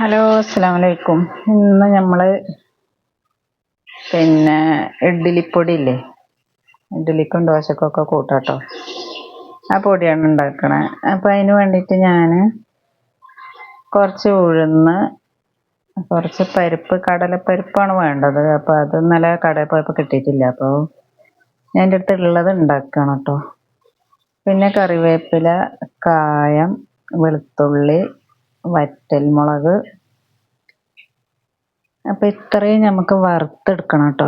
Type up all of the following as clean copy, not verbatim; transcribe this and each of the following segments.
Hello, അസ്സലാമു അലൈക്കും. ഇന്ന് നമ്മൾ ഇഡ്ഡലിപ്പൊടി ഇല്ലേ, ഇഡ്ഡലിക്കും ദോശക്കൊക്കെ കൂട്ടാട്ടോ, ആ പൊടിയാണ് ഉണ്ടാക്കണത്. അപ്പോൾ അതിന് വേണ്ടിയിട്ട് ഞാൻ കുറച്ച് ഉഴുന്ന്, കുറച്ച് പരിപ്പ്, കടലപ്പരിപ്പാണ് വേണ്ടത്. അപ്പോൾ അത് ഇന്നലെ കടയിൽ പോയപ്പോൾ കിട്ടിയിട്ടില്ല, അപ്പോൾ ഞാൻ എൻ്റെ അടുത്തുള്ളത് ഉണ്ടാക്കണം കേട്ടോ. പിന്നെ കറിവേപ്പില, കായം, വെളുത്തുള്ളി, വറ്റൽമുളക്. അപ്പോൾ ഇത്രയും നമുക്ക് വറുത്തെടുക്കണം കേട്ടോ.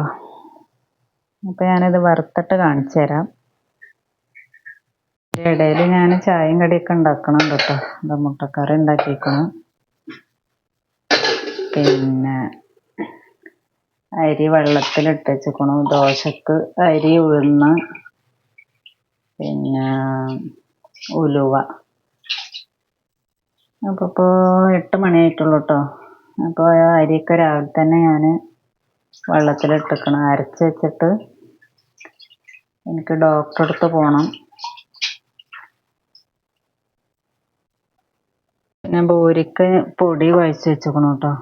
അപ്പോൾ ഞാനിത് വറുത്തിട്ട് കാണിച്ചു തരാം. ഇതിൻ്റെ ഇടയിൽ ഞാൻ ചായയും കടിയൊക്കെ ഉണ്ടാക്കണം കേട്ടോ. ഇത് മുട്ടക്കറി ഉണ്ടാക്കിക്കണം. പിന്നെ അരി വെള്ളത്തിലിട്ട് വെച്ചിരിക്കണം. ദോശക്ക് അരി, ഉഴുന്ന്, പിന്നെ ഉലുവ. അപ്പോൾ ഇപ്പോൾ 8 മണിയായിട്ടുള്ളൂ കേട്ടോ. അപ്പോൾ അരിയൊക്കെ രാവിലെ തന്നെ ഞാൻ വെള്ളത്തിലിട്ടിക്കണം, അരച്ച് വെച്ചിട്ട്. എനിക്ക് ഡോക്ടറെ അടുത്ത് പോകണം. പിന്നെ ബൂരിക്ക് പൊടി കുഴച്ച് വെച്ചിരിക്കണം കേട്ടോ.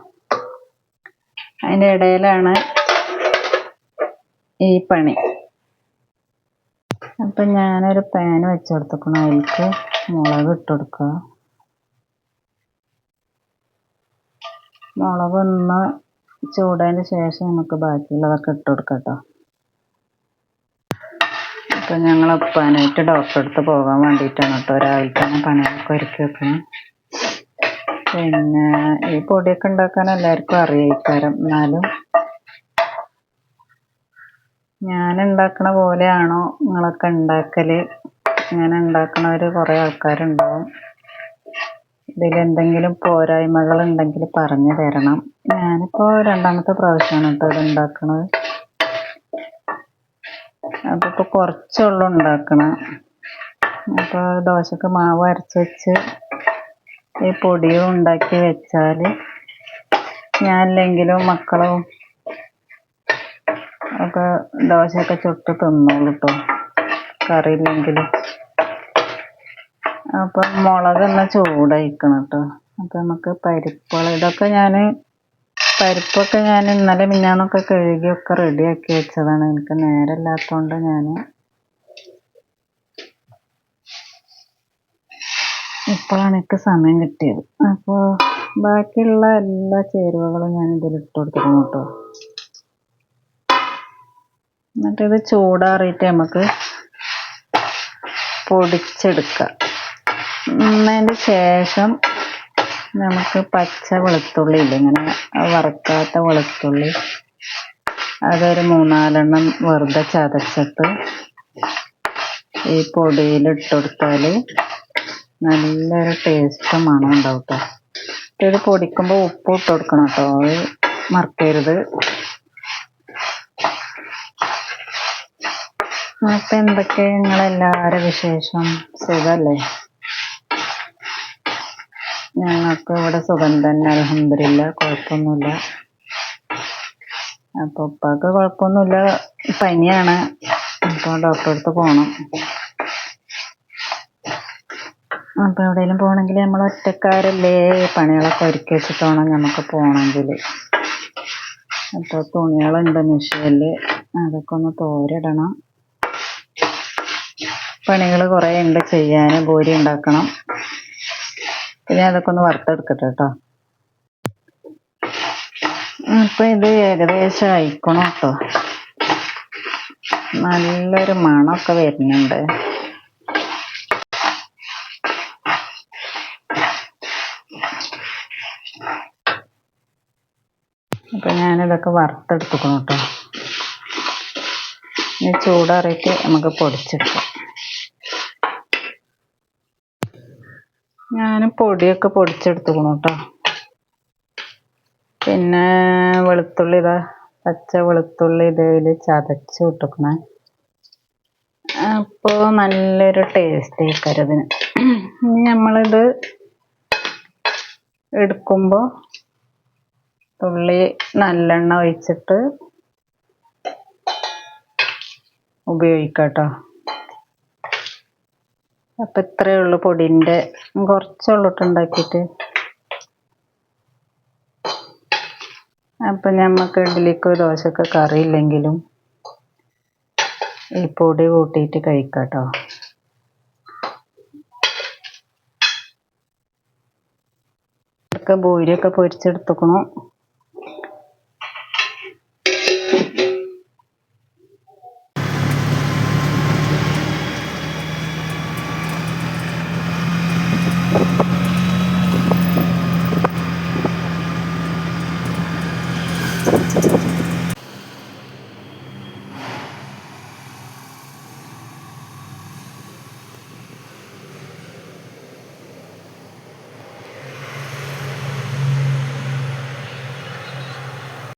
അതിൻ്റെ ഇടയിലാണ് ഈ പണി. അപ്പം ഞാനൊരു പാൻ വെച്ച് കൊടുത്തിരിക്കണം. അതിലേക്ക് മുളക് ഇട്ട് കൊടുക്കുക. മുളക് ഒന്ന് ചൂടായതിന് ശേഷം നമുക്ക് ബാക്കിയുള്ളതൊക്കെ ഇട്ട് കൊടുക്കാം കേട്ടോ. അപ്പം ഞങ്ങൾ ഉപ്പാനായിട്ട് ഡോക്ടറെ അടുത്ത് പോകാൻ വേണ്ടിയിട്ടാണ് കേട്ടോ. രാവിലെ തന്നെ പണിയൊക്കെ ഒരുക്കി വെക്കണം. പിന്നെ ഈ പൊടിയൊക്കെ ഉണ്ടാക്കാൻ എല്ലാവർക്കും അറിയാം. എന്നാലും ഞാൻ ഉണ്ടാക്കണ പോലെയാണോ നിങ്ങളൊക്കെ ഉണ്ടാക്കൽ? ഇങ്ങനെ ഉണ്ടാക്കണവർ കുറേ ആൾക്കാരുണ്ടാവും. ഇതിലെന്തെങ്കിലും പോരായ്മകൾ ഉണ്ടെങ്കിൽ പറഞ്ഞു തരണം. ഞാനിപ്പോൾ 2ാമത്തെ പ്രാവശ്യമാണ് കേട്ടോ ഇത് ഉണ്ടാക്കണത്. അപ്പോൾ ഇപ്പോൾ കുറച്ചുള്ളൂ ഉണ്ടാക്കണം. അപ്പോൾ ദോശക്ക് മാവ് അരച്ച് വെച്ച് ഈ പൊടിയും ഉണ്ടാക്കി വെച്ചാൽ ഞാനില്ലെങ്കിലും മക്കളും ഒക്കെ ദോശയൊക്കെ ചുട്ട് തിന്നോളൂ കേട്ടോ, കറിയില്ലെങ്കിലും. അപ്പം മുളകൊന്ന് ചൂടായിക്കണം കേട്ടോ. അപ്പം നമുക്ക് പരിപ്പുകൾ ഇതൊക്കെ പരിപ്പൊക്കെ ഞാൻ ഇന്നലെ മിനിഞ്ഞാന്നൊക്കെ കഴുകിയൊക്കെ റെഡിയാക്കി വെച്ചതാണ്. എനിക്ക് നേരമില്ലാത്തതുകൊണ്ട് ഞാൻ ഇപ്പോഴാണ് എനിക്ക് സമയം കിട്ടിയത്. അപ്പോൾ ബാക്കിയുള്ള എല്ലാ ചേരുവകളും ഞാൻ ഇതിലിട്ട് കൊടുത്തിരുന്നു കേട്ടോ. എന്നിട്ടിത് ചൂടാറിയിട്ട് നമുക്ക് പൊടിച്ചെടുക്കാം. എന്നതിന് ശേഷം നമുക്ക് പച്ച വെളുത്തുള്ളി ഇല്ല, ഇങ്ങനെ വറുക്കാത്ത വെളുത്തുള്ളി, അതൊരു 3-4 വെറുതെ ചതച്ചിട്ട് ഈ പൊടിയിലിട്ട് കൊടുത്താൽ നല്ലൊരു ടേസ്റ്റ് മണം ഉണ്ടാവും കേട്ടോ. ഇത് പൊടിക്കുമ്പോൾ ഉപ്പ് ഇട്ട് കൊടുക്കണം കേട്ടോ, അത് മറക്കരുത്. അപ്പം എന്തൊക്കെ നിങ്ങളെല്ലാവരും വിശേഷം? സുഖമല്ലേ? ഞങ്ങൾക്ക് ഇവിടെ സുഖം തന്നെ, അൽഹംദുലില്ലാ, കുഴപ്പമൊന്നുമില്ല. അപ്പോൾ ഉപ്പാക്ക് കുഴപ്പമൊന്നുമില്ല, പനിയാണ്. അപ്പോൾ ഡോക്ടറെ അടുത്ത് പോകണം. അപ്പോൾ എവിടെയെങ്കിലും പോകണമെങ്കിൽ നമ്മൾ ഒറ്റക്കാരല്ലേ, പണികളൊക്കെ ഒരുക്കി വെച്ചിട്ട് വേണം നമുക്ക് പോകണമെങ്കിൽ. അപ്പോൾ തുണികളുണ്ട് മെഷീനിൽ, അതൊക്കെ ഒന്ന് തോരിടണം. പണികൾ കുറേ ഉണ്ട് ചെയ്യാൻ. പൂരി ഉണ്ടാക്കണം. പിന്നെ അതൊക്കെ ഒന്ന് വറുത്തെടുക്കട്ടെ കേട്ടോ. അപ്പം ഇത് ഏകദേശം അയക്കണം കേട്ടോ. നല്ലൊരു മണമൊക്കെ വരുന്നുണ്ട്. അപ്പം ഞാനിതൊക്കെ വറുത്തെടുക്കണം കേട്ടോ. ഇനി ചൂടാറിയിട്ട് നമുക്ക് പൊടിച്ചെടുക്കാം. ഞാൻ പൊടിയൊക്കെ പൊടിച്ചെടുക്കണം കേട്ടോ. പിന്നെ വെളുത്തുള്ളി, പച്ച വെളുത്തുള്ളി ഇതിൽ ചതച്ച് ഇട്ടിക്കണം. അപ്പോൾ നല്ലൊരു ടേസ്റ്റ് ആയിരിക്കും ഇതിന്. ഇനി നമ്മളിത് എടുക്കുമ്പോൾ തുള്ളി നല്ലെണ്ണ ഒഴിച്ചിട്ട് ഉപയോഗിക്കാം കേട്ടോ. അപ്പം ഇത്രയേ ഉള്ളൂ പൊടിൻ്റെ, കുറച്ചുള്ളൂ ഉണ്ടാക്കിയിട്ട്. അപ്പം ഞമ്മക്ക് ഇഡ്ഡലിക്കോ ദോശക്കോ കറി ഇല്ലെങ്കിലും ഈ പൊടി കൂട്ടിയിട്ട് കഴിക്കാം കേട്ടോ. ഒക്കെ ബൂരിയൊക്കെ പൊരിച്ചെടുത്തുക്കണു.